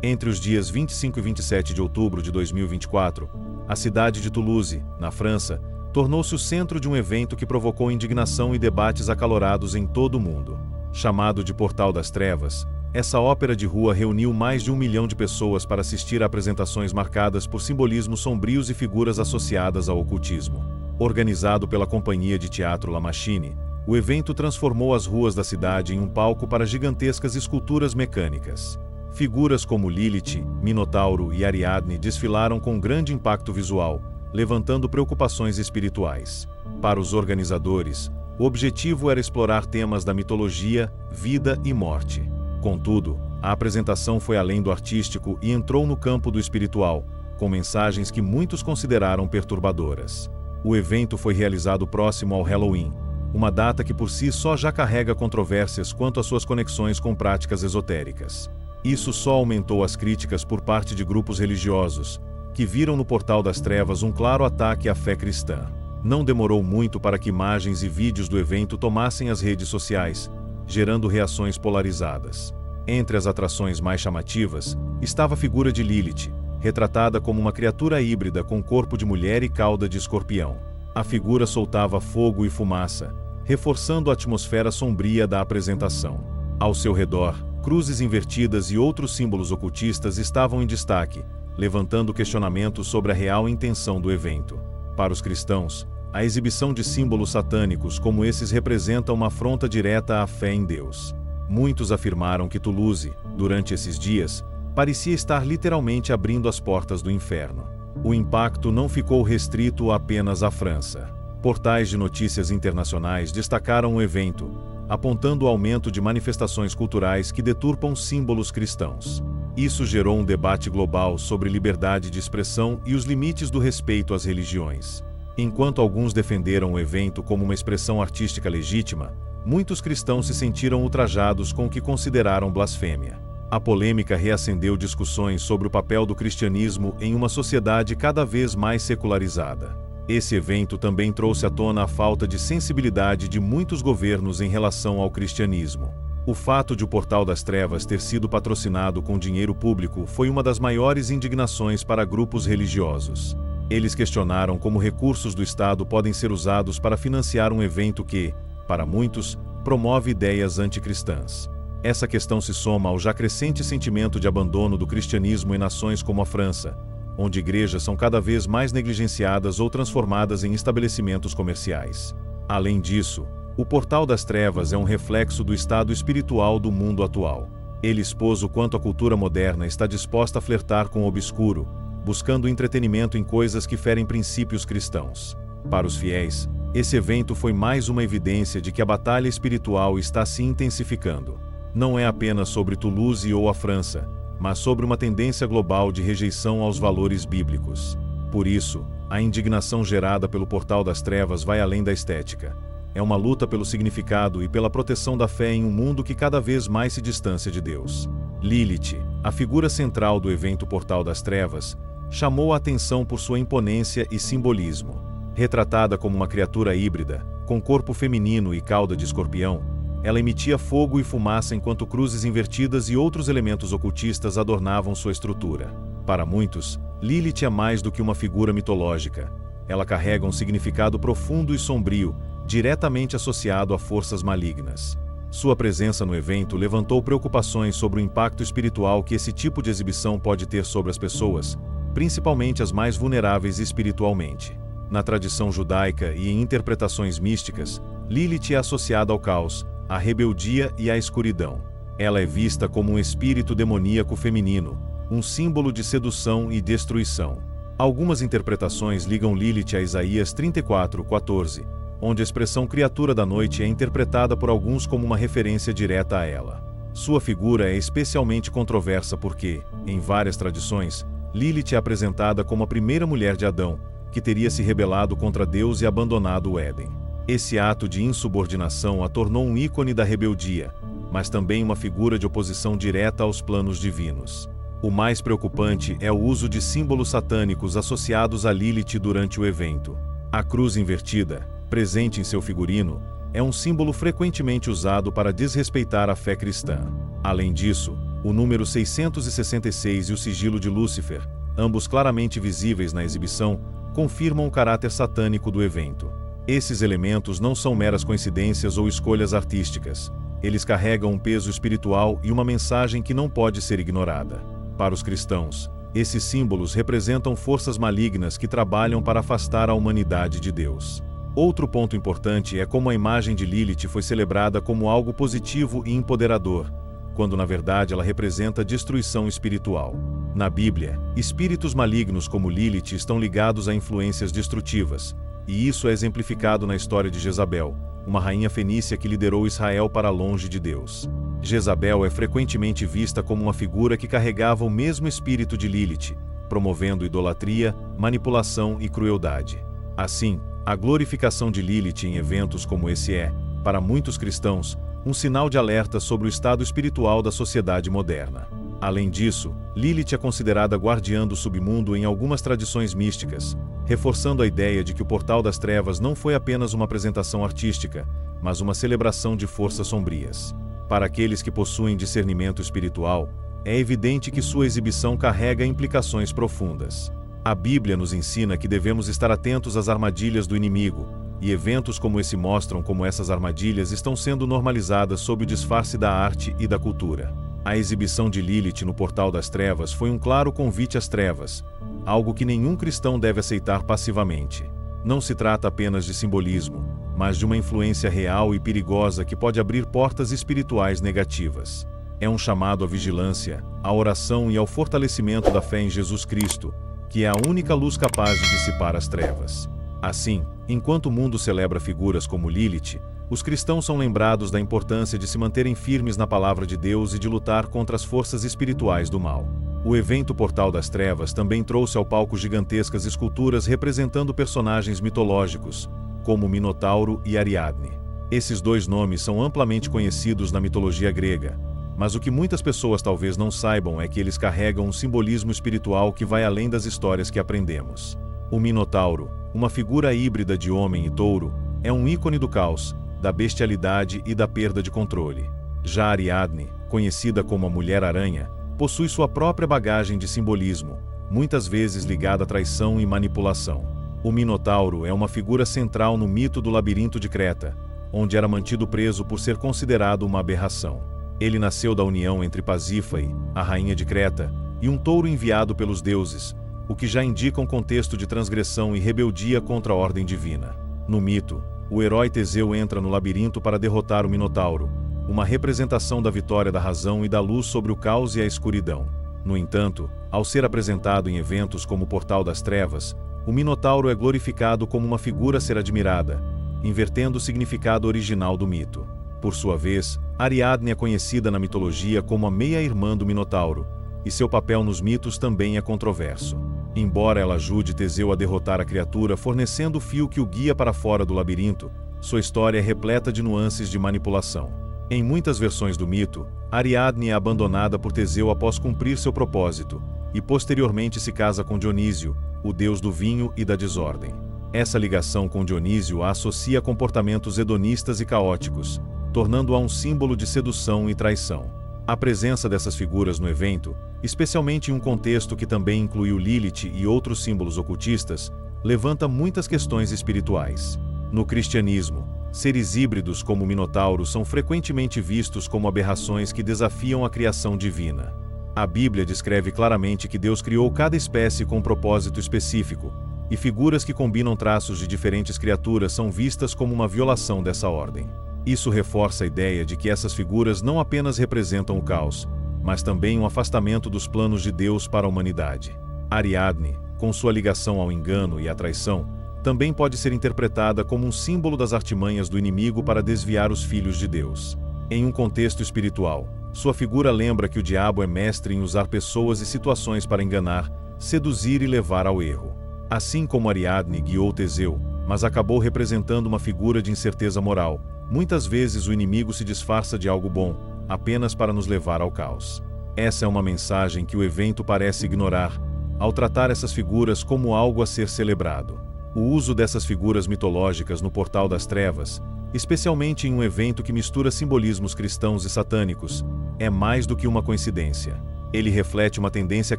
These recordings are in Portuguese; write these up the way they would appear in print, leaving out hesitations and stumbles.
Entre os dias 25 e 27 de outubro de 2024, a cidade de Toulouse, na França, tornou-se o centro de um evento que provocou indignação e debates acalorados em todo o mundo. Chamado de Portal das Trevas, essa ópera de rua reuniu mais de 1 milhão de pessoas para assistir a apresentações marcadas por simbolismos sombrios e figuras associadas ao ocultismo. Organizado pela companhia de teatro La Machine, o evento transformou as ruas da cidade em um palco para gigantescas esculturas mecânicas. Figuras como Lilith, Minotauro e Ariadne desfilaram com grande impacto visual, levantando preocupações espirituais. Para os organizadores, o objetivo era explorar temas da mitologia, vida e morte. Contudo, a apresentação foi além do artístico e entrou no campo do espiritual, com mensagens que muitos consideraram perturbadoras. O evento foi realizado próximo ao Halloween, uma data que por si só já carrega controvérsias quanto às suas conexões com práticas esotéricas. Isso só aumentou as críticas por parte de grupos religiosos, que viram no Portal das Trevas um claro ataque à fé cristã. Não demorou muito para que imagens e vídeos do evento tomassem as redes sociais, gerando reações polarizadas. Entre as atrações mais chamativas, estava a figura de Lilith, retratada como uma criatura híbrida com corpo de mulher e cauda de escorpião. A figura soltava fogo e fumaça, reforçando a atmosfera sombria da apresentação. Ao seu redor, cruzes invertidas e outros símbolos ocultistas estavam em destaque, levantando questionamentos sobre a real intenção do evento. Para os cristãos, a exibição de símbolos satânicos como esses representa uma afronta direta à fé em Deus. Muitos afirmaram que Toulouse, durante esses dias, parecia estar literalmente abrindo as portas do inferno. O impacto não ficou restrito apenas à França. Portais de notícias internacionais destacaram o evento, apontando o aumento de manifestações culturais que deturpam símbolos cristãos. Isso gerou um debate global sobre liberdade de expressão e os limites do respeito às religiões. Enquanto alguns defenderam o evento como uma expressão artística legítima, muitos cristãos se sentiram ultrajados com o que consideraram blasfêmia. A polêmica reacendeu discussões sobre o papel do cristianismo em uma sociedade cada vez mais secularizada. Esse evento também trouxe à tona a falta de sensibilidade de muitos governos em relação ao cristianismo. O fato de o Portal das Trevas ter sido patrocinado com dinheiro público foi uma das maiores indignações para grupos religiosos. Eles questionaram como recursos do Estado podem ser usados para financiar um evento que, para muitos, promove ideias anticristãs. Essa questão se soma ao já crescente sentimento de abandono do cristianismo em nações como a França, onde igrejas são cada vez mais negligenciadas ou transformadas em estabelecimentos comerciais. Além disso, o Portal das Trevas é um reflexo do estado espiritual do mundo atual. Ele expôs o quanto a cultura moderna está disposta a flertar com o obscuro, buscando entretenimento em coisas que ferem princípios cristãos. Para os fiéis, esse evento foi mais uma evidência de que a batalha espiritual está se intensificando. Não é apenas sobre Toulouse ou a França, mas sobre uma tendência global de rejeição aos valores bíblicos. Por isso, a indignação gerada pelo Portal das Trevas vai além da estética. É uma luta pelo significado e pela proteção da fé em um mundo que cada vez mais se distancia de Deus. Lilith, a figura central do evento Portal das Trevas, chamou a atenção por sua imponência e simbolismo. Retratada como uma criatura híbrida, com corpo feminino e cauda de escorpião, ela emitia fogo e fumaça enquanto cruzes invertidas e outros elementos ocultistas adornavam sua estrutura. Para muitos, Lilith é mais do que uma figura mitológica. Ela carrega um significado profundo e sombrio, diretamente associado a forças malignas. Sua presença no evento levantou preocupações sobre o impacto espiritual que esse tipo de exibição pode ter sobre as pessoas, principalmente as mais vulneráveis espiritualmente. Na tradição judaica e em interpretações místicas, Lilith é associada ao caos, à rebeldia e à escuridão. Ela é vista como um espírito demoníaco feminino, um símbolo de sedução e destruição. Algumas interpretações ligam Lilith a Isaías 34:14, onde a expressão criatura da noite é interpretada por alguns como uma referência direta a ela. Sua figura é especialmente controversa porque, em várias tradições, Lilith é apresentada como a primeira mulher de Adão, que teria se rebelado contra Deus e abandonado o Éden. Esse ato de insubordinação a tornou um ícone da rebeldia, mas também uma figura de oposição direta aos planos divinos. O mais preocupante é o uso de símbolos satânicos associados a Lilith durante o evento. A cruz invertida, presente em seu figurino, é um símbolo frequentemente usado para desrespeitar a fé cristã. Além disso, O número 666 e o sigilo de Lúcifer, ambos claramente visíveis na exibição, confirmam o caráter satânico do evento. Esses elementos não são meras coincidências ou escolhas artísticas. Eles carregam um peso espiritual e uma mensagem que não pode ser ignorada. Para os cristãos, esses símbolos representam forças malignas que trabalham para afastar a humanidade de Deus. Outro ponto importante é como a imagem de Lilith foi celebrada como algo positivo e empoderador, quando na verdade ela representa destruição espiritual. Na Bíblia, espíritos malignos como Lilith estão ligados a influências destrutivas, e isso é exemplificado na história de Jezabel, uma rainha fenícia que liderou Israel para longe de Deus. Jezabel é frequentemente vista como uma figura que carregava o mesmo espírito de Lilith, promovendo idolatria, manipulação e crueldade. Assim, a glorificação de Lilith em eventos como esse é, para muitos cristãos, um sinal de alerta sobre o estado espiritual da sociedade moderna. Além disso, Lilith é considerada guardiã do submundo em algumas tradições místicas, reforçando a ideia de que o Portal das Trevas não foi apenas uma apresentação artística, mas uma celebração de forças sombrias. Para aqueles que possuem discernimento espiritual, é evidente que sua exibição carrega implicações profundas. A Bíblia nos ensina que devemos estar atentos às armadilhas do inimigo, e eventos como esse mostram como essas armadilhas estão sendo normalizadas sob o disfarce da arte e da cultura. A exibição de Lilith no Portal das Trevas foi um claro convite às trevas, algo que nenhum cristão deve aceitar passivamente. Não se trata apenas de simbolismo, mas de uma influência real e perigosa que pode abrir portas espirituais negativas. É um chamado à vigilância, à oração e ao fortalecimento da fé em Jesus Cristo, que é a única luz capaz de dissipar as trevas. Assim, enquanto o mundo celebra figuras como Lilith, os cristãos são lembrados da importância de se manterem firmes na palavra de Deus e de lutar contra as forças espirituais do mal. O evento Portal das Trevas também trouxe ao palco gigantescas esculturas representando personagens mitológicos, como Minotauro e Ariadne. Esses dois nomes são amplamente conhecidos na mitologia grega, mas o que muitas pessoas talvez não saibam é que eles carregam um simbolismo espiritual que vai além das histórias que aprendemos. O Minotauro, uma figura híbrida de homem e touro, é um ícone do caos, da bestialidade e da perda de controle. Já Ariadne, conhecida como a Mulher-Aranha, possui sua própria bagagem de simbolismo, muitas vezes ligada à traição e manipulação. O Minotauro é uma figura central no mito do labirinto de Creta, onde era mantido preso por ser considerado uma aberração. Ele nasceu da união entre Pasífae, a rainha de Creta, e um touro enviado pelos deuses, o que já indica um contexto de transgressão e rebeldia contra a ordem divina. No mito, o herói Teseu entra no labirinto para derrotar o Minotauro, uma representação da vitória da razão e da luz sobre o caos e a escuridão. No entanto, ao ser apresentado em eventos como o Portal das Trevas, o Minotauro é glorificado como uma figura a ser admirada, invertendo o significado original do mito. Por sua vez, Ariadne é conhecida na mitologia como a meia-irmã do Minotauro, e seu papel nos mitos também é controverso. Embora ela ajude Teseu a derrotar a criatura fornecendo o fio que o guia para fora do labirinto, sua história é repleta de nuances de manipulação. Em muitas versões do mito, Ariadne é abandonada por Teseu após cumprir seu propósito, e posteriormente se casa com Dionísio, o deus do vinho e da desordem. Essa ligação com Dionísio a associa a comportamentos hedonistas e caóticos, tornando-a um símbolo de sedução e traição. A presença dessas figuras no evento, especialmente em um contexto que também incluiu Lilith e outros símbolos ocultistas, levanta muitas questões espirituais. No cristianismo, seres híbridos como o Minotauro são frequentemente vistos como aberrações que desafiam a criação divina. A Bíblia descreve claramente que Deus criou cada espécie com um propósito específico, e figuras que combinam traços de diferentes criaturas são vistas como uma violação dessa ordem. Isso reforça a ideia de que essas figuras não apenas representam o caos, mas também um afastamento dos planos de Deus para a humanidade. Ariadne, com sua ligação ao engano e à traição, também pode ser interpretada como um símbolo das artimanhas do inimigo para desviar os filhos de Deus. Em um contexto espiritual, sua figura lembra que o diabo é mestre em usar pessoas e situações para enganar, seduzir e levar ao erro. Assim como Ariadne guiou Teseu, mas acabou representando uma figura de incerteza moral, muitas vezes o inimigo se disfarça de algo bom, apenas para nos levar ao caos. Essa é uma mensagem que o evento parece ignorar, ao tratar essas figuras como algo a ser celebrado. O uso dessas figuras mitológicas no Portal das Trevas, especialmente em um evento que mistura simbolismos cristãos e satânicos, é mais do que uma coincidência. Ele reflete uma tendência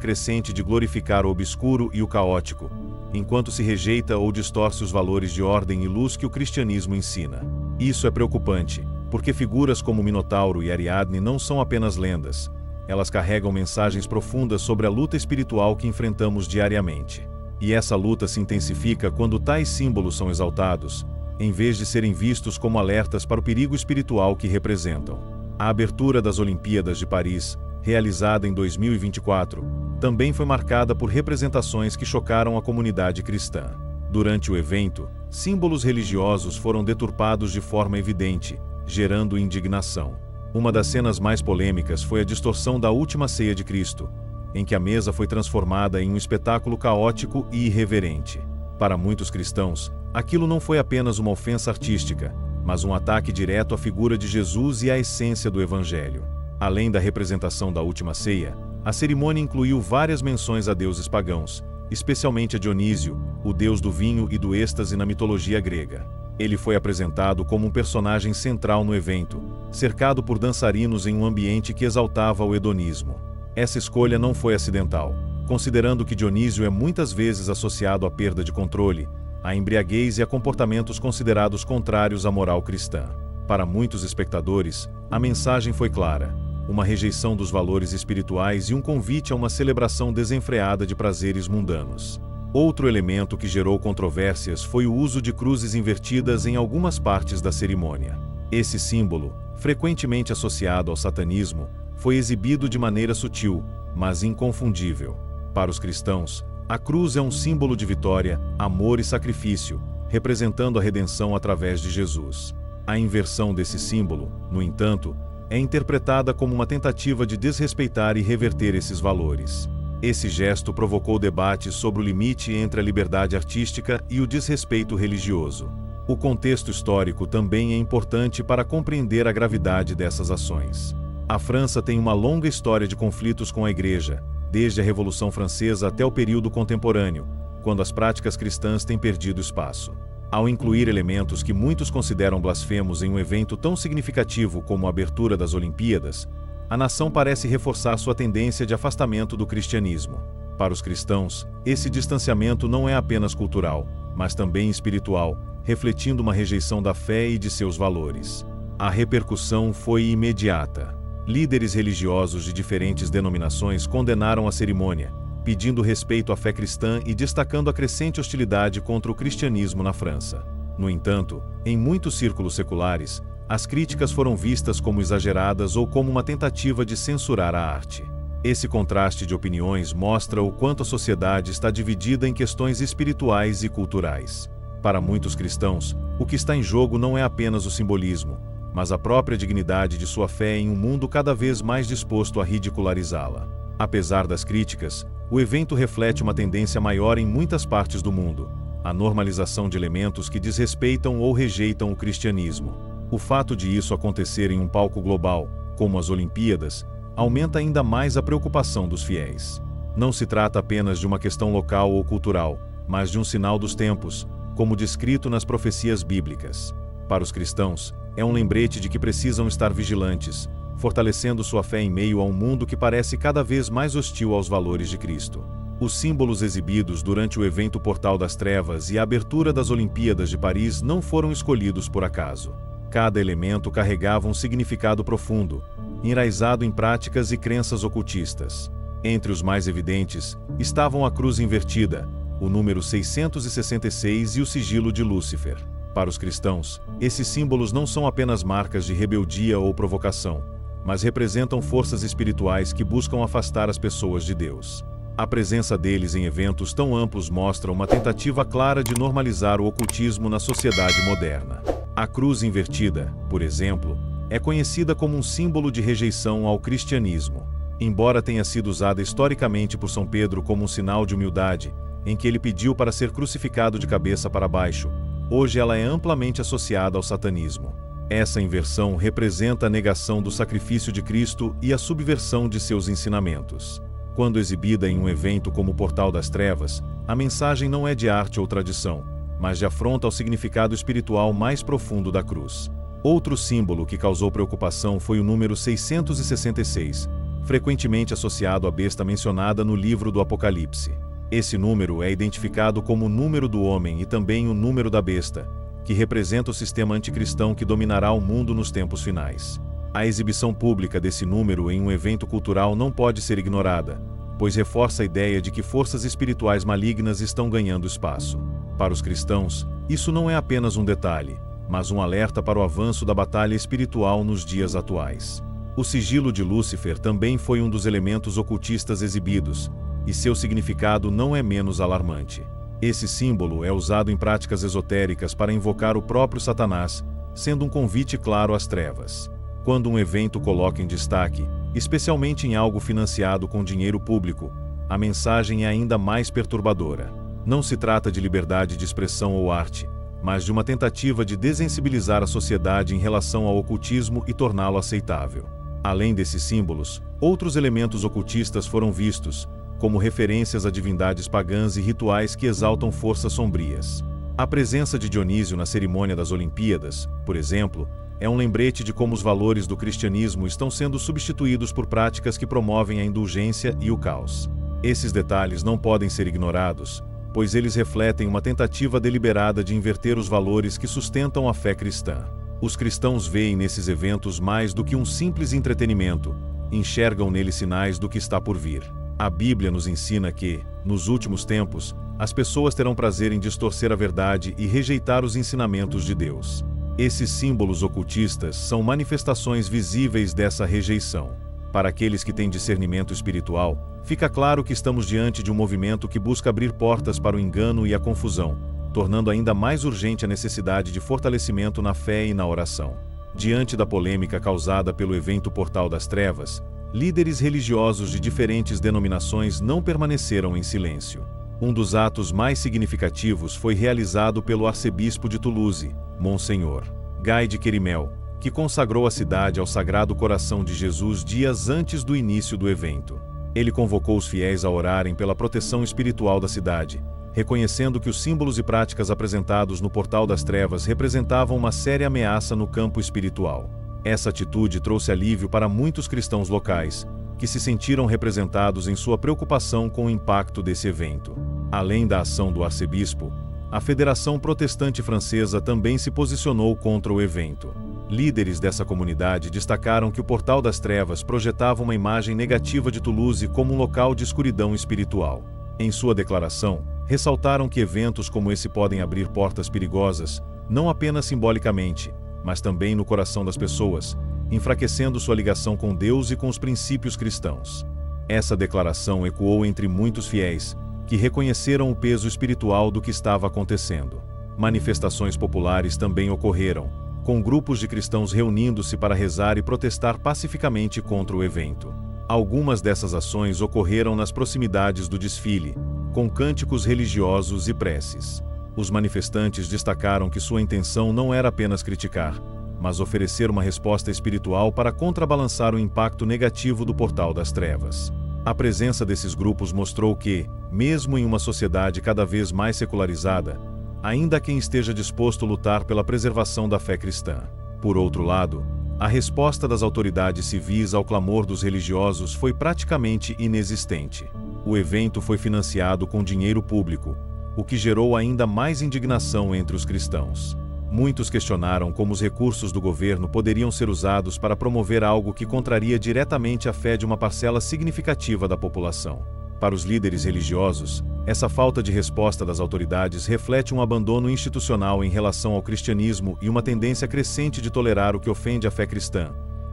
crescente de glorificar o obscuro e o caótico, enquanto se rejeita ou distorce os valores de ordem e luz que o cristianismo ensina. Isso é preocupante, porque figuras como Minotauro e Ariadne não são apenas lendas. Elas carregam mensagens profundas sobre a luta espiritual que enfrentamos diariamente. E essa luta se intensifica quando tais símbolos são exaltados, em vez de serem vistos como alertas para o perigo espiritual que representam. A abertura das Olimpíadas de Paris, realizada em 2024, também foi marcada por representações que chocaram a comunidade cristã. Durante o evento, símbolos religiosos foram deturpados de forma evidente, gerando indignação. Uma das cenas mais polêmicas foi a distorção da última ceia de Cristo, em que a mesa foi transformada em um espetáculo caótico e irreverente. Para muitos cristãos, aquilo não foi apenas uma ofensa artística, mas um ataque direto à figura de Jesus e à essência do Evangelho. Além da representação da última ceia, a cerimônia incluiu várias menções a deuses pagãos, especialmente a Dionísio, o deus do vinho e do êxtase na mitologia grega. Ele foi apresentado como um personagem central no evento, cercado por dançarinos em um ambiente que exaltava o hedonismo. Essa escolha não foi acidental, considerando que Dionísio é muitas vezes associado à perda de controle, à embriaguez e a comportamentos considerados contrários à moral cristã. Para muitos espectadores, a mensagem foi clara: uma rejeição dos valores espirituais e um convite a uma celebração desenfreada de prazeres mundanos. Outro elemento que gerou controvérsias foi o uso de cruzes invertidas em algumas partes da cerimônia. Esse símbolo, frequentemente associado ao satanismo, foi exibido de maneira sutil, mas inconfundível. Para os cristãos, a cruz é um símbolo de vitória, amor e sacrifício, representando a redenção através de Jesus. A inversão desse símbolo, no entanto, é interpretada como uma tentativa de desrespeitar e reverter esses valores. Esse gesto provocou debates sobre o limite entre a liberdade artística e o desrespeito religioso. O contexto histórico também é importante para compreender a gravidade dessas ações. A França tem uma longa história de conflitos com a Igreja, desde a Revolução Francesa até o período contemporâneo, quando as práticas cristãs têm perdido espaço. Ao incluir elementos que muitos consideram blasfemos em um evento tão significativo como a abertura das Olimpíadas, a nação parece reforçar sua tendência de afastamento do cristianismo. Para os cristãos, esse distanciamento não é apenas cultural, mas também espiritual, refletindo uma rejeição da fé e de seus valores. A repercussão foi imediata. Líderes religiosos de diferentes denominações condenaram a cerimônia, pedindo respeito à fé cristã e destacando a crescente hostilidade contra o cristianismo na França. No entanto, em muitos círculos seculares, as críticas foram vistas como exageradas ou como uma tentativa de censurar a arte. Esse contraste de opiniões mostra o quanto a sociedade está dividida em questões espirituais e culturais. Para muitos cristãos, o que está em jogo não é apenas o simbolismo, mas a própria dignidade de sua fé em um mundo cada vez mais disposto a ridicularizá-la. Apesar das críticas, o evento reflete uma tendência maior em muitas partes do mundo: a normalização de elementos que desrespeitam ou rejeitam o cristianismo. O fato de isso acontecer em um palco global, como as Olimpíadas, aumenta ainda mais a preocupação dos fiéis. Não se trata apenas de uma questão local ou cultural, mas de um sinal dos tempos, como descrito nas profecias bíblicas. Para os cristãos, é um lembrete de que precisam estar vigilantes, fortalecendo sua fé em meio a um mundo que parece cada vez mais hostil aos valores de Cristo. Os símbolos exibidos durante o evento Portal das Trevas e a abertura das Olimpíadas de Paris não foram escolhidos por acaso. Cada elemento carregava um significado profundo, enraizado em práticas e crenças ocultistas. Entre os mais evidentes, estavam a cruz invertida, o número 666 e o sigilo de Lúcifer. Para os cristãos, esses símbolos não são apenas marcas de rebeldia ou provocação, mas representam forças espirituais que buscam afastar as pessoas de Deus. A presença deles em eventos tão amplos mostra uma tentativa clara de normalizar o ocultismo na sociedade moderna. A cruz invertida, por exemplo, é conhecida como um símbolo de rejeição ao cristianismo. Embora tenha sido usada historicamente por São Pedro como um sinal de humildade, em que ele pediu para ser crucificado de cabeça para baixo, hoje ela é amplamente associada ao satanismo. Essa inversão representa a negação do sacrifício de Cristo e a subversão de seus ensinamentos. Quando exibida em um evento como o Portal das Trevas, a mensagem não é de arte ou tradição, mas de afronta ao significado espiritual mais profundo da cruz. Outro símbolo que causou preocupação foi o número 666, frequentemente associado à besta mencionada no livro do Apocalipse. Esse número é identificado como o número do homem e também o número da besta, que representa o sistema anticristão que dominará o mundo nos tempos finais. A exibição pública desse número em um evento cultural não pode ser ignorada, pois reforça a ideia de que forças espirituais malignas estão ganhando espaço. Para os cristãos, isso não é apenas um detalhe, mas um alerta para o avanço da batalha espiritual nos dias atuais. O sigilo de Lúcifer também foi um dos elementos ocultistas exibidos, e seu significado não é menos alarmante. Esse símbolo é usado em práticas esotéricas para invocar o próprio Satanás, sendo um convite claro às trevas. Quando um evento coloca em destaque, especialmente em algo financiado com dinheiro público, a mensagem é ainda mais perturbadora. Não se trata de liberdade de expressão ou arte, mas de uma tentativa de desensibilizar a sociedade em relação ao ocultismo e torná-lo aceitável. Além desses símbolos, outros elementos ocultistas foram vistos, como referências a divindades pagãs e rituais que exaltam forças sombrias. A presença de Dionísio na cerimônia das Olimpíadas, por exemplo, é um lembrete de como os valores do cristianismo estão sendo substituídos por práticas que promovem a indulgência e o caos. Esses detalhes não podem ser ignorados, pois eles refletem uma tentativa deliberada de inverter os valores que sustentam a fé cristã. Os cristãos veem nesses eventos mais do que um simples entretenimento, enxergam neles sinais do que está por vir. A Bíblia nos ensina que, nos últimos tempos, as pessoas terão prazer em distorcer a verdade e rejeitar os ensinamentos de Deus. Esses símbolos ocultistas são manifestações visíveis dessa rejeição. Para aqueles que têm discernimento espiritual, fica claro que estamos diante de um movimento que busca abrir portas para o engano e a confusão, tornando ainda mais urgente a necessidade de fortalecimento na fé e na oração. Diante da polêmica causada pelo evento Portal das Trevas, líderes religiosos de diferentes denominações não permaneceram em silêncio. Um dos atos mais significativos foi realizado pelo arcebispo de Toulouse, Monsenhor Guy de Querimel, que consagrou a cidade ao Sagrado Coração de Jesus dias antes do início do evento. Ele convocou os fiéis a orarem pela proteção espiritual da cidade, reconhecendo que os símbolos e práticas apresentados no Portal das Trevas representavam uma séria ameaça no campo espiritual. Essa atitude trouxe alívio para muitos cristãos locais, que se sentiram representados em sua preocupação com o impacto desse evento. Além da ação do arcebispo, a Federação Protestante Francesa também se posicionou contra o evento. Líderes dessa comunidade destacaram que o Portal das Trevas projetava uma imagem negativa de Toulouse como um local de escuridão espiritual. Em sua declaração, ressaltaram que eventos como esse podem abrir portas perigosas, não apenas simbolicamente, mas também no coração das pessoas, enfraquecendo sua ligação com Deus e com os princípios cristãos. Essa declaração ecoou entre muitos fiéis, que reconheceram o peso espiritual do que estava acontecendo. Manifestações populares também ocorreram, com grupos de cristãos reunindo-se para rezar e protestar pacificamente contra o evento. Algumas dessas ações ocorreram nas proximidades do desfile, com cânticos religiosos e preces. Os manifestantes destacaram que sua intenção não era apenas criticar, mas oferecer uma resposta espiritual para contrabalançar o impacto negativo do Portal das Trevas. A presença desses grupos mostrou que, mesmo em uma sociedade cada vez mais secularizada, ainda há quem esteja disposto a lutar pela preservação da fé cristã. Por outro lado, a resposta das autoridades civis ao clamor dos religiosos foi praticamente inexistente. O evento foi financiado com dinheiro público, o que gerou ainda mais indignação entre os cristãos. Muitos questionaram como os recursos do governo poderiam ser usados para promover algo que contraria diretamente a fé de uma parcela significativa da população. Para os líderes religiosos, essa falta de resposta das autoridades reflete um abandono institucional em relação ao cristianismo e uma tendência crescente de tolerar o que ofende a fé cristã,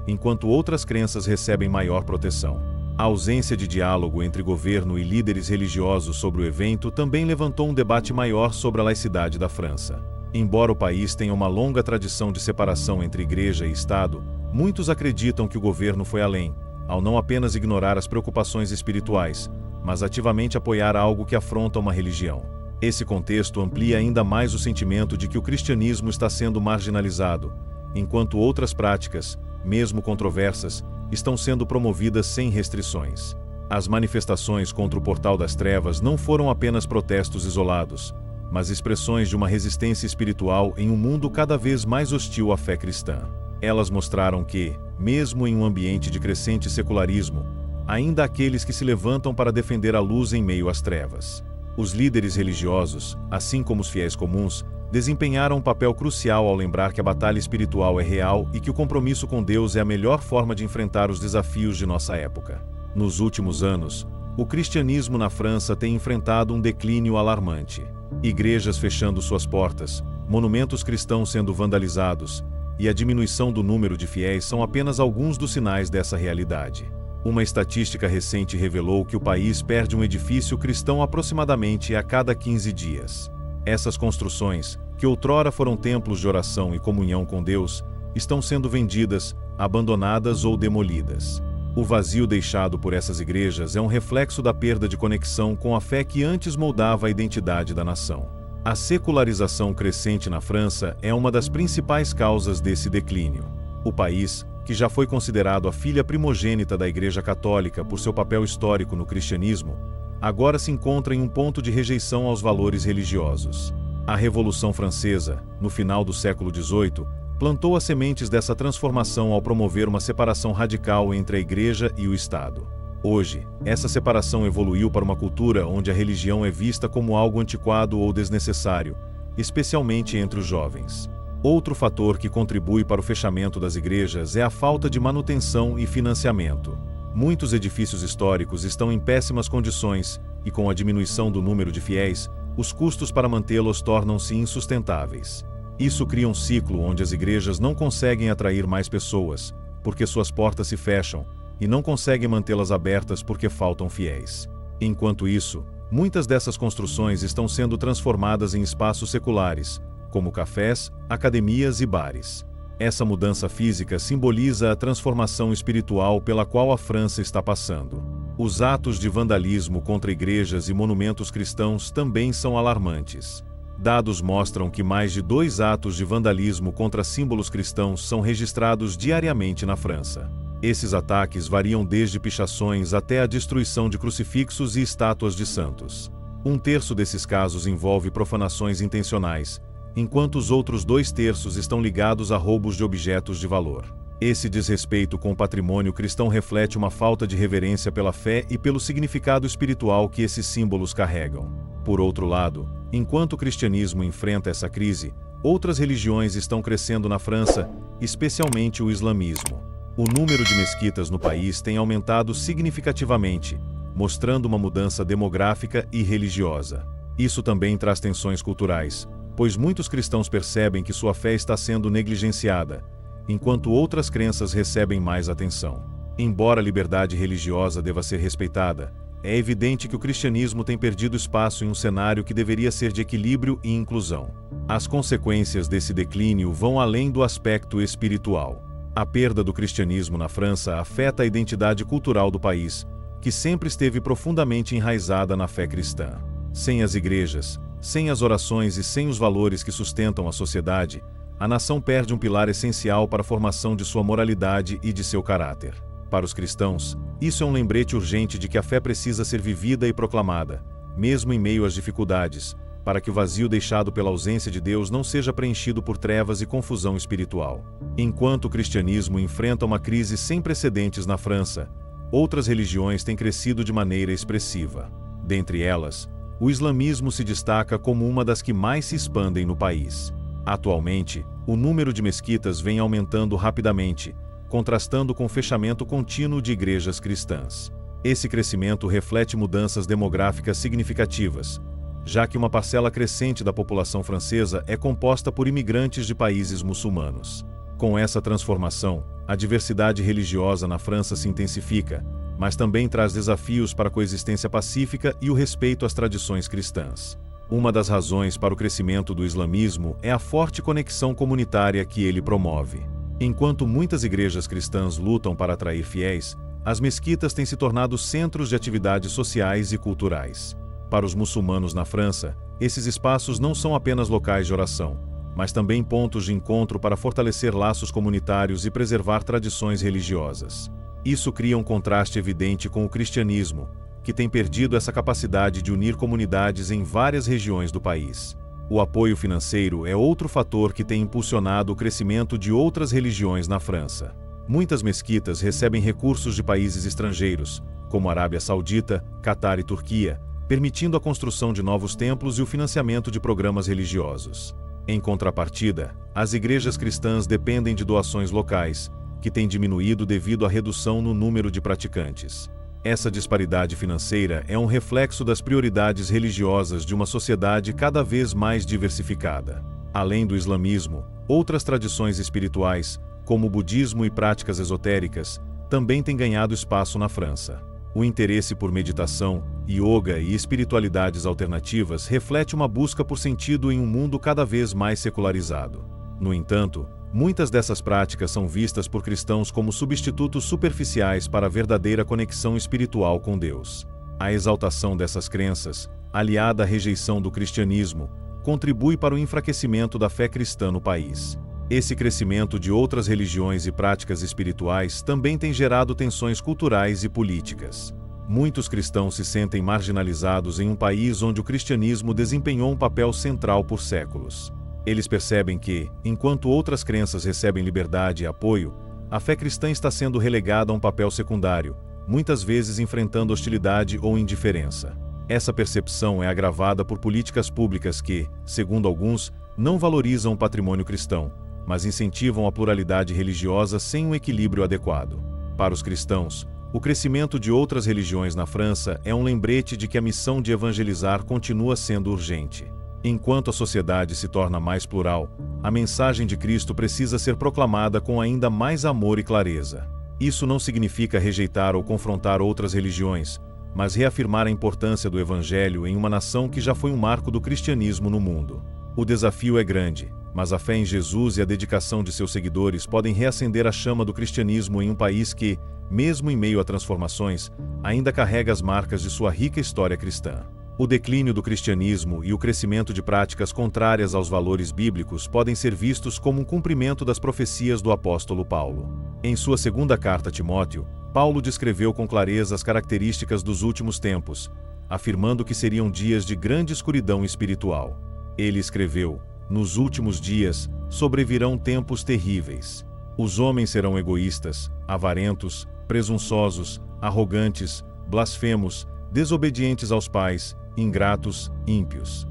enquanto outras crenças recebem maior proteção. A ausência de diálogo entre governo e líderes religiosos sobre o evento também levantou um debate maior sobre a laicidade da França. Embora o país tenha uma longa tradição de separação entre igreja e Estado, muitos acreditam que o governo foi além, ao não apenas ignorar as preocupações espirituais, mas ativamente apoiar algo que afronta uma religião. Esse contexto amplia ainda mais o sentimento de que o cristianismo está sendo marginalizado, enquanto outras práticas, mesmo controversas, estão sendo promovidas sem restrições. As manifestações contra o Portal das Trevas não foram apenas protestos isolados, mas expressões de uma resistência espiritual em um mundo cada vez mais hostil à fé cristã. Elas mostraram que, mesmo em um ambiente de crescente secularismo, ainda há aqueles que se levantam para defender a luz em meio às trevas. Os líderes religiosos, assim como os fiéis comuns, desempenharam um papel crucial ao lembrar que a batalha espiritual é real e que o compromisso com Deus é a melhor forma de enfrentar os desafios de nossa época. Nos últimos anos, o cristianismo na França tem enfrentado um declínio alarmante. Igrejas fechando suas portas, monumentos cristãos sendo vandalizados e a diminuição do número de fiéis são apenas alguns dos sinais dessa realidade. Uma estatística recente revelou que o país perde um edifício cristão aproximadamente a cada 15 dias. Essas construções, que outrora foram templos de oração e comunhão com Deus, estão sendo vendidas, abandonadas ou demolidas. O vazio deixado por essas igrejas é um reflexo da perda de conexão com a fé que antes moldava a identidade da nação. A secularização crescente na França é uma das principais causas desse declínio. O país, que já foi considerado a filha primogênita da Igreja Católica por seu papel histórico no cristianismo, agora se encontra em um ponto de rejeição aos valores religiosos. A Revolução Francesa, no final do século XVIII, plantou as sementes dessa transformação ao promover uma separação radical entre a Igreja e o Estado. Hoje, essa separação evoluiu para uma cultura onde a religião é vista como algo antiquado ou desnecessário, especialmente entre os jovens. Outro fator que contribui para o fechamento das igrejas é a falta de manutenção e financiamento. Muitos edifícios históricos estão em péssimas condições e, com a diminuição do número de fiéis, os custos para mantê-los tornam-se insustentáveis. Isso cria um ciclo onde as igrejas não conseguem atrair mais pessoas, porque suas portas se fecham, e não conseguem mantê-las abertas porque faltam fiéis. Enquanto isso, muitas dessas construções estão sendo transformadas em espaços seculares, como cafés, academias e bares. Essa mudança física simboliza a transformação espiritual pela qual a França está passando. Os atos de vandalismo contra igrejas e monumentos cristãos também são alarmantes. Dados mostram que mais de 2 atos de vandalismo contra símbolos cristãos são registrados diariamente na França. Esses ataques variam desde pichações até a destruição de crucifixos e estátuas de santos. 1/3 desses casos envolve profanações intencionais, enquanto os outros 2/3 estão ligados a roubos de objetos de valor. Esse desrespeito com o patrimônio cristão reflete uma falta de reverência pela fé e pelo significado espiritual que esses símbolos carregam. Por outro lado, enquanto o cristianismo enfrenta essa crise, outras religiões estão crescendo na França, especialmente o islamismo. O número de mesquitas no país tem aumentado significativamente, mostrando uma mudança demográfica e religiosa. Isso também traz tensões culturais, pois muitos cristãos percebem que sua fé está sendo negligenciada, enquanto outras crenças recebem mais atenção. Embora a liberdade religiosa deva ser respeitada, é evidente que o cristianismo tem perdido espaço em um cenário que deveria ser de equilíbrio e inclusão. As consequências desse declínio vão além do aspecto espiritual. A perda do cristianismo na França afeta a identidade cultural do país, que sempre esteve profundamente enraizada na fé cristã. Sem as igrejas, sem as orações e sem os valores que sustentam a sociedade, a nação perde um pilar essencial para a formação de sua moralidade e de seu caráter. Para os cristãos, isso é um lembrete urgente de que a fé precisa ser vivida e proclamada, mesmo em meio às dificuldades, para que o vazio deixado pela ausência de Deus não seja preenchido por trevas e confusão espiritual. Enquanto o cristianismo enfrenta uma crise sem precedentes na França, outras religiões têm crescido de maneira expressiva. Dentre elas, o islamismo se destaca como uma das que mais se expandem no país. Atualmente, o número de mesquitas vem aumentando rapidamente, contrastando com o fechamento contínuo de igrejas cristãs. Esse crescimento reflete mudanças demográficas significativas, já que uma parcela crescente da população francesa é composta por imigrantes de países muçulmanos. Com essa transformação, a diversidade religiosa na França se intensifica, mas também traz desafios para a coexistência pacífica e o respeito às tradições cristãs. Uma das razões para o crescimento do islamismo é a forte conexão comunitária que ele promove. Enquanto muitas igrejas cristãs lutam para atrair fiéis, as mesquitas têm se tornado centros de atividades sociais e culturais. Para os muçulmanos na França, esses espaços não são apenas locais de oração, mas também pontos de encontro para fortalecer laços comunitários e preservar tradições religiosas. Isso cria um contraste evidente com o cristianismo, que tem perdido essa capacidade de unir comunidades em várias regiões do país. O apoio financeiro é outro fator que tem impulsionado o crescimento de outras religiões na França. Muitas mesquitas recebem recursos de países estrangeiros, como Arábia Saudita, Catar e Turquia, permitindo a construção de novos templos e o financiamento de programas religiosos. Em contrapartida, as igrejas cristãs dependem de doações locais, que têm diminuído devido à redução no número de praticantes. Essa disparidade financeira é um reflexo das prioridades religiosas de uma sociedade cada vez mais diversificada. Além do islamismo, outras tradições espirituais, como o budismo e práticas esotéricas, também têm ganhado espaço na França. O interesse por meditação, yoga e espiritualidades alternativas reflete uma busca por sentido em um mundo cada vez mais secularizado. No entanto, muitas dessas práticas são vistas por cristãos como substitutos superficiais para a verdadeira conexão espiritual com Deus. A exaltação dessas crenças, aliada à rejeição do cristianismo, contribui para o enfraquecimento da fé cristã no país. Esse crescimento de outras religiões e práticas espirituais também tem gerado tensões culturais e políticas. Muitos cristãos se sentem marginalizados em um país onde o cristianismo desempenhou um papel central por séculos. Eles percebem que, enquanto outras crenças recebem liberdade e apoio, a fé cristã está sendo relegada a um papel secundário, muitas vezes enfrentando hostilidade ou indiferença. Essa percepção é agravada por políticas públicas que, segundo alguns, não valorizam o patrimônio cristão, mas incentivam a pluralidade religiosa sem um equilíbrio adequado. Para os cristãos, o crescimento de outras religiões na França é um lembrete de que a missão de evangelizar continua sendo urgente. Enquanto a sociedade se torna mais plural, a mensagem de Cristo precisa ser proclamada com ainda mais amor e clareza. Isso não significa rejeitar ou confrontar outras religiões, mas reafirmar a importância do Evangelho em uma nação que já foi um marco do cristianismo no mundo. O desafio é grande, mas a fé em Jesus e a dedicação de seus seguidores podem reacender a chama do cristianismo em um país que, mesmo em meio a transformações, ainda carrega as marcas de sua rica história cristã. O declínio do cristianismo e o crescimento de práticas contrárias aos valores bíblicos podem ser vistos como um cumprimento das profecias do apóstolo Paulo. Em sua segunda carta a Timóteo, Paulo descreveu com clareza as características dos últimos tempos, afirmando que seriam dias de grande escuridão espiritual. Ele escreveu: "Nos últimos dias sobrevirão tempos terríveis. Os homens serão egoístas, avarentos, presunçosos, arrogantes, blasfemos, desobedientes aos pais, ingratos, ímpios."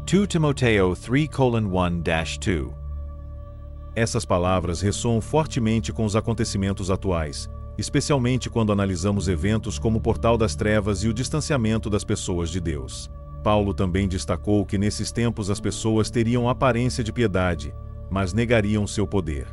2 Timoteo 3:1-2. Essas palavras ressoam fortemente com os acontecimentos atuais, especialmente quando analisamos eventos como o Portal das Trevas e o distanciamento das pessoas de Deus. Paulo também destacou que nesses tempos as pessoas teriam aparência de piedade, mas negariam seu poder.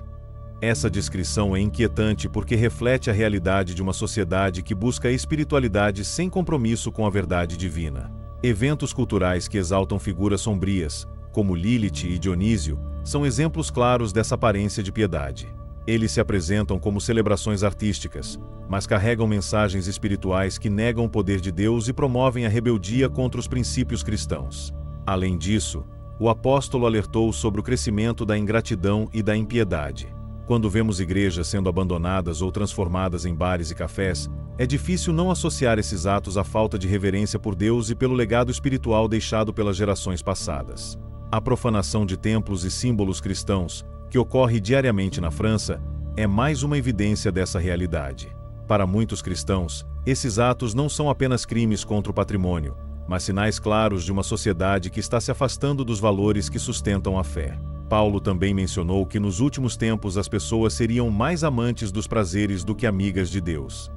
Essa descrição é inquietante porque reflete a realidade de uma sociedade que busca a espiritualidade sem compromisso com a verdade divina. Eventos culturais que exaltam figuras sombrias, como Lilith e Dionísio, são exemplos claros dessa aparência de piedade. Eles se apresentam como celebrações artísticas, mas carregam mensagens espirituais que negam o poder de Deus e promovem a rebeldia contra os princípios cristãos. Além disso, o apóstolo alertou sobre o crescimento da ingratidão e da impiedade. Quando vemos igrejas sendo abandonadas ou transformadas em bares e cafés, é difícil não associar esses atos à falta de reverência por Deus e pelo legado espiritual deixado pelas gerações passadas. A profanação de templos e símbolos cristãos, que ocorre diariamente na França, é mais uma evidência dessa realidade. Para muitos cristãos, esses atos não são apenas crimes contra o patrimônio, mas sinais claros de uma sociedade que está se afastando dos valores que sustentam a fé. Paulo também mencionou que nos últimos tempos as pessoas seriam mais amantes dos prazeres do que amigas de Deus.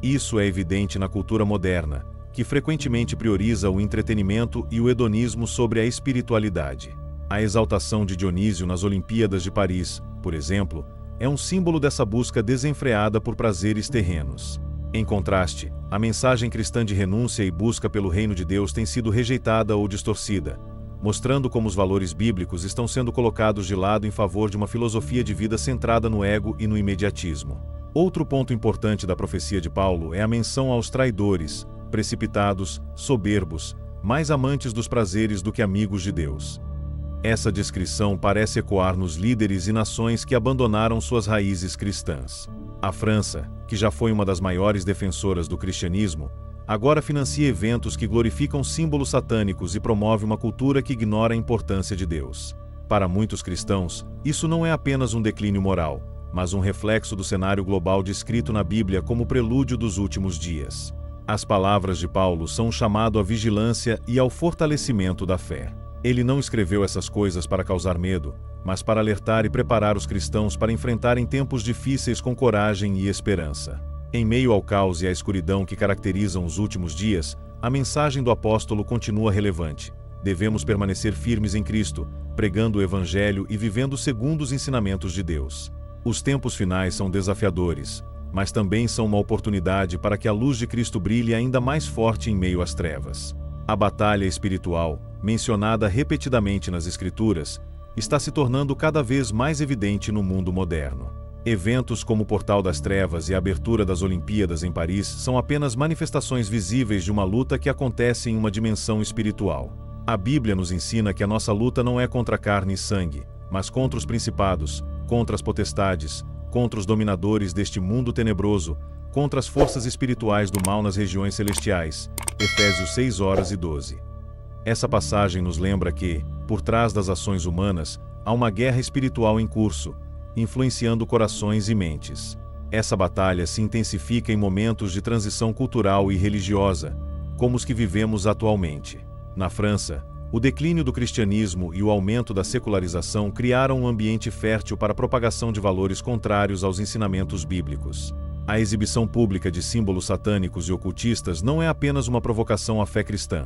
Isso é evidente na cultura moderna, que frequentemente prioriza o entretenimento e o hedonismo sobre a espiritualidade. A exaltação de Dionísio nas Olimpíadas de Paris, por exemplo, é um símbolo dessa busca desenfreada por prazeres terrenos. Em contraste, a mensagem cristã de renúncia e busca pelo reino de Deus tem sido rejeitada ou distorcida, mostrando como os valores bíblicos estão sendo colocados de lado em favor de uma filosofia de vida centrada no ego e no imediatismo. Outro ponto importante da profecia de Paulo é a menção aos traidores, precipitados, soberbos, mais amantes dos prazeres do que amigos de Deus. Essa descrição parece ecoar nos líderes e nações que abandonaram suas raízes cristãs. A França, que já foi uma das maiores defensoras do cristianismo, agora financia eventos que glorificam símbolos satânicos e promove uma cultura que ignora a importância de Deus. Para muitos cristãos, isso não é apenas um declínio moral, mas um reflexo do cenário global descrito na Bíblia como prelúdio dos últimos dias. As palavras de Paulo são um chamado à vigilância e ao fortalecimento da fé. Ele não escreveu essas coisas para causar medo, mas para alertar e preparar os cristãos para enfrentarem tempos difíceis com coragem e esperança. Em meio ao caos e à escuridão que caracterizam os últimos dias, a mensagem do apóstolo continua relevante. Devemos permanecer firmes em Cristo, pregando o Evangelho e vivendo segundo os ensinamentos de Deus. Os tempos finais são desafiadores, mas também são uma oportunidade para que a luz de Cristo brilhe ainda mais forte em meio às trevas. A batalha espiritual, mencionada repetidamente nas Escrituras, está se tornando cada vez mais evidente no mundo moderno. Eventos como o Portal das Trevas e a abertura das Olimpíadas em Paris são apenas manifestações visíveis de uma luta que acontece em uma dimensão espiritual. A Bíblia nos ensina que a nossa luta não é contra carne e sangue, mas contra os principados, contra as potestades, contra os dominadores deste mundo tenebroso, contra as forças espirituais do mal nas regiões celestiais. Efésios 6:12. Essa passagem nos lembra que, por trás das ações humanas, há uma guerra espiritual em curso, influenciando corações e mentes. Essa batalha se intensifica em momentos de transição cultural e religiosa, como os que vivemos atualmente. Na França, o declínio do cristianismo e o aumento da secularização criaram um ambiente fértil para a propagação de valores contrários aos ensinamentos bíblicos. A exibição pública de símbolos satânicos e ocultistas não é apenas uma provocação à fé cristã,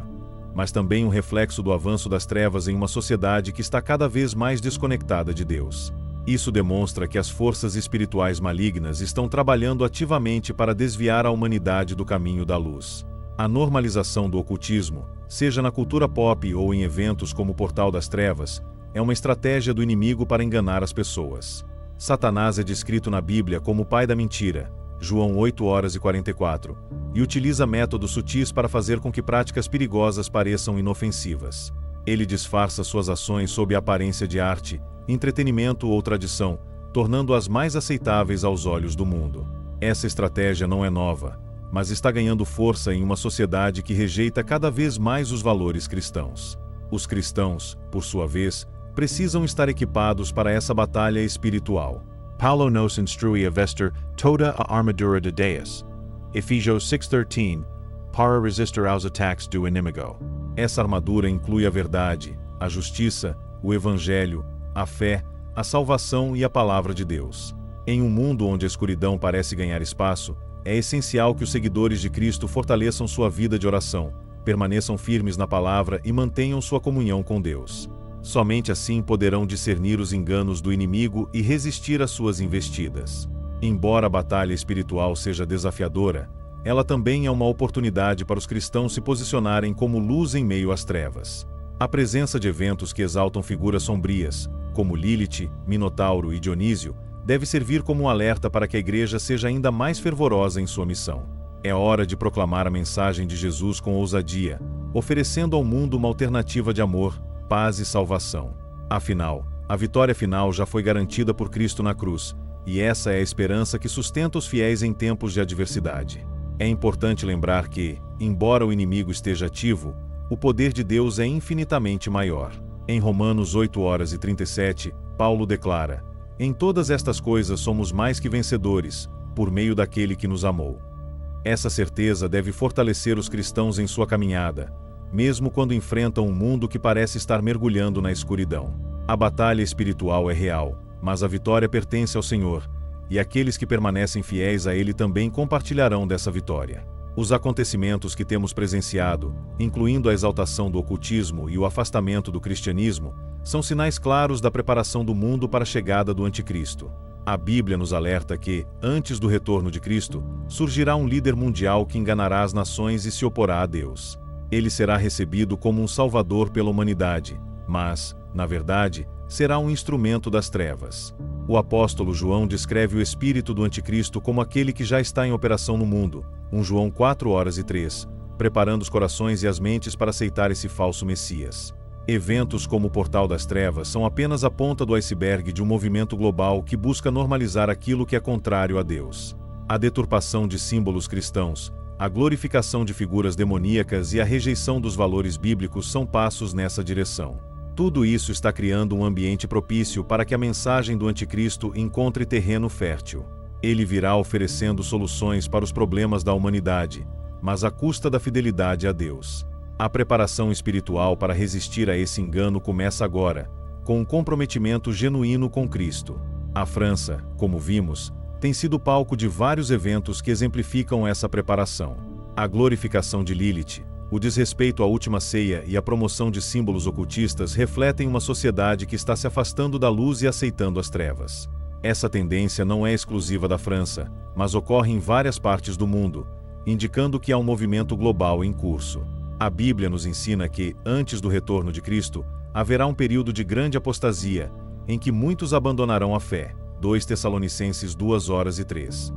mas também um reflexo do avanço das trevas em uma sociedade que está cada vez mais desconectada de Deus. Isso demonstra que as forças espirituais malignas estão trabalhando ativamente para desviar a humanidade do caminho da luz. A normalização do ocultismo, seja na cultura pop ou em eventos como o Portal das Trevas, é uma estratégia do inimigo para enganar as pessoas. Satanás é descrito na Bíblia como o pai da mentira, João 8:44, e utiliza métodos sutis para fazer com que práticas perigosas pareçam inofensivas. Ele disfarça suas ações sob a aparência de arte, entretenimento ou tradição, tornando-as mais aceitáveis aos olhos do mundo. Essa estratégia não é nova, mas está ganhando força em uma sociedade que rejeita cada vez mais os valores cristãos. Os cristãos, por sua vez, precisam estar equipados para essa batalha espiritual. Paulo nos instrui a vestir toda a armadura de Deus. Efésios 6:13, para resistir aos ataques do inimigo. Essa armadura inclui a verdade, a justiça, o Evangelho, a fé, a salvação e a palavra de Deus. Em um mundo onde a escuridão parece ganhar espaço, é essencial que os seguidores de Cristo fortaleçam sua vida de oração, permaneçam firmes na palavra e mantenham sua comunhão com Deus. Somente assim poderão discernir os enganos do inimigo e resistir às suas investidas. Embora a batalha espiritual seja desafiadora, ela também é uma oportunidade para os cristãos se posicionarem como luz em meio às trevas. A presença de eventos que exaltam figuras sombrias, como Lilith, Minotauro e Dionísio, deve servir como um alerta para que a igreja seja ainda mais fervorosa em sua missão. É hora de proclamar a mensagem de Jesus com ousadia, oferecendo ao mundo uma alternativa de amor, paz e salvação. Afinal, a vitória final já foi garantida por Cristo na cruz, e essa é a esperança que sustenta os fiéis em tempos de adversidade. É importante lembrar que, embora o inimigo esteja ativo, o poder de Deus é infinitamente maior. Em Romanos 8:37, Paulo declara: "Em todas estas coisas somos mais que vencedores, por meio daquele que nos amou." Essa certeza deve fortalecer os cristãos em sua caminhada, mesmo quando enfrentam um mundo que parece estar mergulhando na escuridão. A batalha espiritual é real, mas a vitória pertence ao Senhor, e aqueles que permanecem fiéis a Ele também compartilharão dessa vitória. Os acontecimentos que temos presenciado, incluindo a exaltação do ocultismo e o afastamento do cristianismo, são sinais claros da preparação do mundo para a chegada do Anticristo. A Bíblia nos alerta que, antes do retorno de Cristo, surgirá um líder mundial que enganará as nações e se oporá a Deus. Ele será recebido como um salvador pela humanidade, mas, na verdade, será um instrumento das trevas. O apóstolo João descreve o espírito do Anticristo como aquele que já está em operação no mundo, 1 João 4:3, preparando os corações e as mentes para aceitar esse falso Messias. Eventos como o Portal das Trevas são apenas a ponta do iceberg de um movimento global que busca normalizar aquilo que é contrário a Deus. A deturpação de símbolos cristãos, A glorificação de figuras demoníacas e a rejeição dos valores bíblicos são passos nessa direção. Tudo isso está criando um ambiente propício para que a mensagem do Anticristo encontre terreno fértil. Ele virá oferecendo soluções para os problemas da humanidade, mas à custa da fidelidade a Deus. A preparação espiritual para resistir a esse engano começa agora, com um comprometimento genuíno com Cristo. A França, como vimos, tem sido palco de vários eventos que exemplificam essa preparação. A glorificação de Lilith, o desrespeito à última ceia e a promoção de símbolos ocultistas refletem uma sociedade que está se afastando da luz e aceitando as trevas. Essa tendência não é exclusiva da França, mas ocorre em várias partes do mundo, indicando que há um movimento global em curso. A Bíblia nos ensina que, antes do retorno de Cristo, haverá um período de grande apostasia, em que muitos abandonarão a fé. 2 Tessalonicenses 2:3.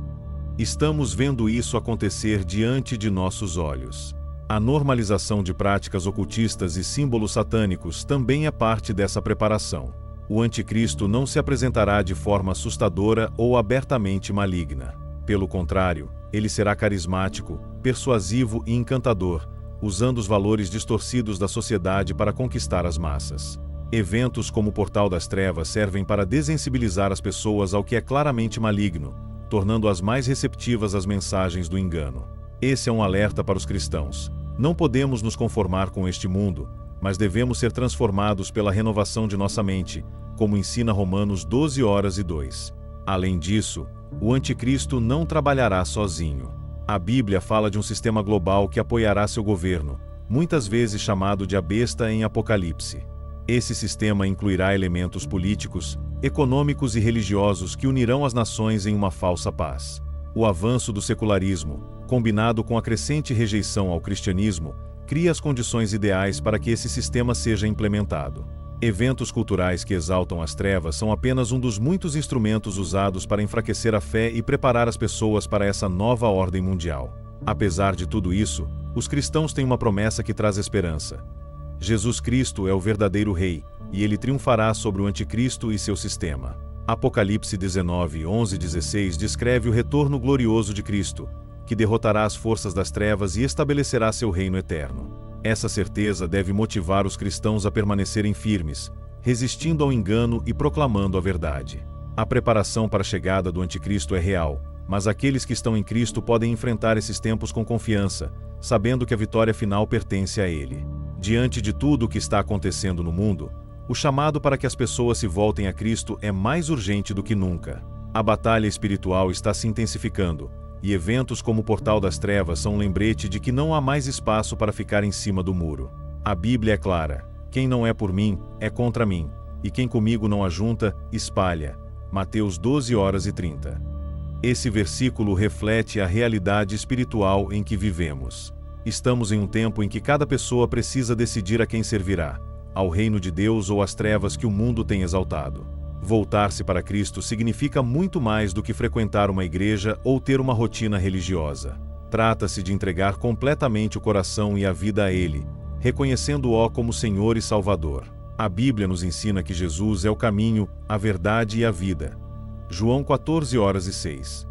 Estamos vendo isso acontecer diante de nossos olhos. A normalização de práticas ocultistas e símbolos satânicos também é parte dessa preparação. O Anticristo não se apresentará de forma assustadora ou abertamente maligna. Pelo contrário, ele será carismático, persuasivo e encantador, usando os valores distorcidos da sociedade para conquistar as massas. Eventos como o Portal das Trevas servem para desensibilizar as pessoas ao que é claramente maligno, tornando-as mais receptivas às mensagens do engano. Esse é um alerta para os cristãos. Não podemos nos conformar com este mundo, mas devemos ser transformados pela renovação de nossa mente, como ensina Romanos 12:2. Além disso, o Anticristo não trabalhará sozinho. A Bíblia fala de um sistema global que apoiará seu governo, muitas vezes chamado de a besta em Apocalipse. Esse sistema incluirá elementos políticos, econômicos e religiosos que unirão as nações em uma falsa paz. O avanço do secularismo, combinado com a crescente rejeição ao cristianismo, cria as condições ideais para que esse sistema seja implementado. Eventos culturais que exaltam as trevas são apenas um dos muitos instrumentos usados para enfraquecer a fé e preparar as pessoas para essa nova ordem mundial. Apesar de tudo isso, os cristãos têm uma promessa que traz esperança. Jesus Cristo é o verdadeiro Rei, e ele triunfará sobre o Anticristo e seu sistema. Apocalipse 19:11-16 descreve o retorno glorioso de Cristo, que derrotará as forças das trevas e estabelecerá seu reino eterno. Essa certeza deve motivar os cristãos a permanecerem firmes, resistindo ao engano e proclamando a verdade. A preparação para a chegada do Anticristo é real, mas aqueles que estão em Cristo podem enfrentar esses tempos com confiança, sabendo que a vitória final pertence a Ele. Diante de tudo o que está acontecendo no mundo, o chamado para que as pessoas se voltem a Cristo é mais urgente do que nunca. A batalha espiritual está se intensificando, e eventos como o Portal das Trevas são um lembrete de que não há mais espaço para ficar em cima do muro. A Bíblia é clara: quem não é por mim, é contra mim, e quem comigo não ajunta, espalha. Mateus 12:30. Esse versículo reflete a realidade espiritual em que vivemos. Estamos em um tempo em que cada pessoa precisa decidir a quem servirá, ao reino de Deus ou às trevas que o mundo tem exaltado. Voltar-se para Cristo significa muito mais do que frequentar uma igreja ou ter uma rotina religiosa. Trata-se de entregar completamente o coração e a vida a Ele, reconhecendo-o como Senhor e Salvador. A Bíblia nos ensina que Jesus é o caminho, a verdade e a vida. João 14:6.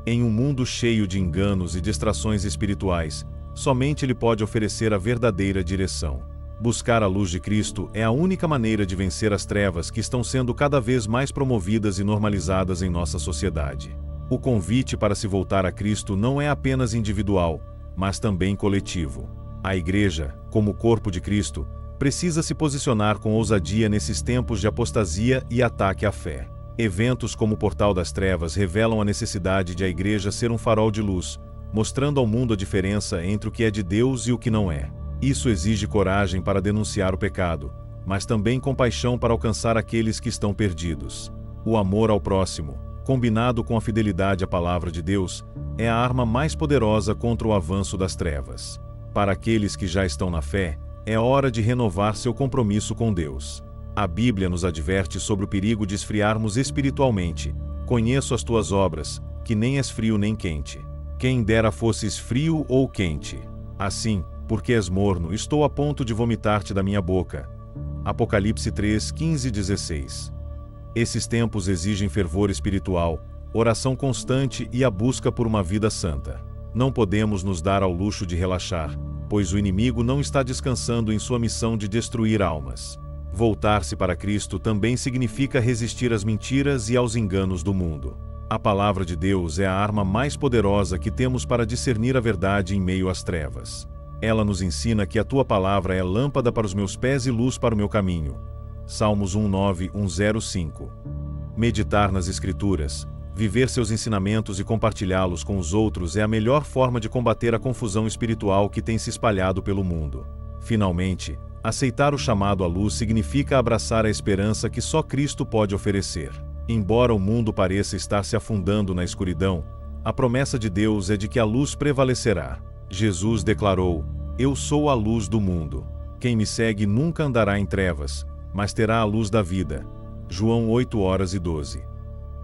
Em um mundo cheio de enganos e distrações espirituais, somente Ele pode oferecer a verdadeira direção. Buscar a luz de Cristo é a única maneira de vencer as trevas que estão sendo cada vez mais promovidas e normalizadas em nossa sociedade. O convite para se voltar a Cristo não é apenas individual, mas também coletivo. A Igreja, como corpo de Cristo, precisa se posicionar com ousadia nesses tempos de apostasia e ataque à fé. Eventos como o Portal das Trevas revelam a necessidade de a Igreja ser um farol de luz, mostrando ao mundo a diferença entre o que é de Deus e o que não é. Isso exige coragem para denunciar o pecado, mas também compaixão para alcançar aqueles que estão perdidos. O amor ao próximo, combinado com a fidelidade à palavra de Deus, é a arma mais poderosa contra o avanço das trevas. Para aqueles que já estão na fé, é hora de renovar seu compromisso com Deus. A Bíblia nos adverte sobre o perigo de esfriarmos espiritualmente. Conheço as tuas obras, que nem és frio nem quente. Quem dera fosses frio ou quente. Assim, porque és morno, estou a ponto de vomitar-te da minha boca. Apocalipse 3:15-16. Esses tempos exigem fervor espiritual, oração constante e a busca por uma vida santa. Não podemos nos dar ao luxo de relaxar, pois o inimigo não está descansando em sua missão de destruir almas. Voltar-se para Cristo também significa resistir às mentiras e aos enganos do mundo. A palavra de Deus é a arma mais poderosa que temos para discernir a verdade em meio às trevas. Ela nos ensina que a tua palavra é lâmpada para os meus pés e luz para o meu caminho. Salmos 1:9-1:05. Meditar nas Escrituras, viver seus ensinamentos e compartilhá-los com os outros é a melhor forma de combater a confusão espiritual que tem se espalhado pelo mundo. Finalmente, aceitar o chamado à luz significa abraçar a esperança que só Cristo pode oferecer. Embora o mundo pareça estar se afundando na escuridão, a promessa de Deus é de que a luz prevalecerá. Jesus declarou: "Eu sou a luz do mundo. Quem me segue nunca andará em trevas, mas terá a luz da vida." João 8:12.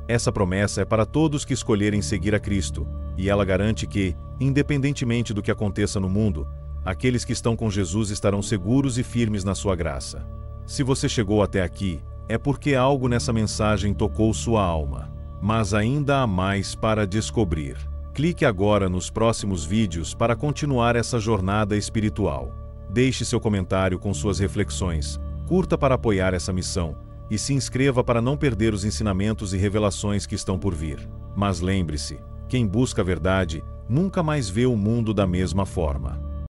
Essa promessa é para todos que escolherem seguir a Cristo, e ela garante que, independentemente do que aconteça no mundo, aqueles que estão com Jesus estarão seguros e firmes na sua graça. Se você chegou até aqui, é porque algo nessa mensagem tocou sua alma. Mas ainda há mais para descobrir. Clique agora nos próximos vídeos para continuar essa jornada espiritual. Deixe seu comentário com suas reflexões, curta para apoiar essa missão, e se inscreva para não perder os ensinamentos e revelações que estão por vir. Mas lembre-se, quem busca a verdade nunca mais vê o mundo da mesma forma.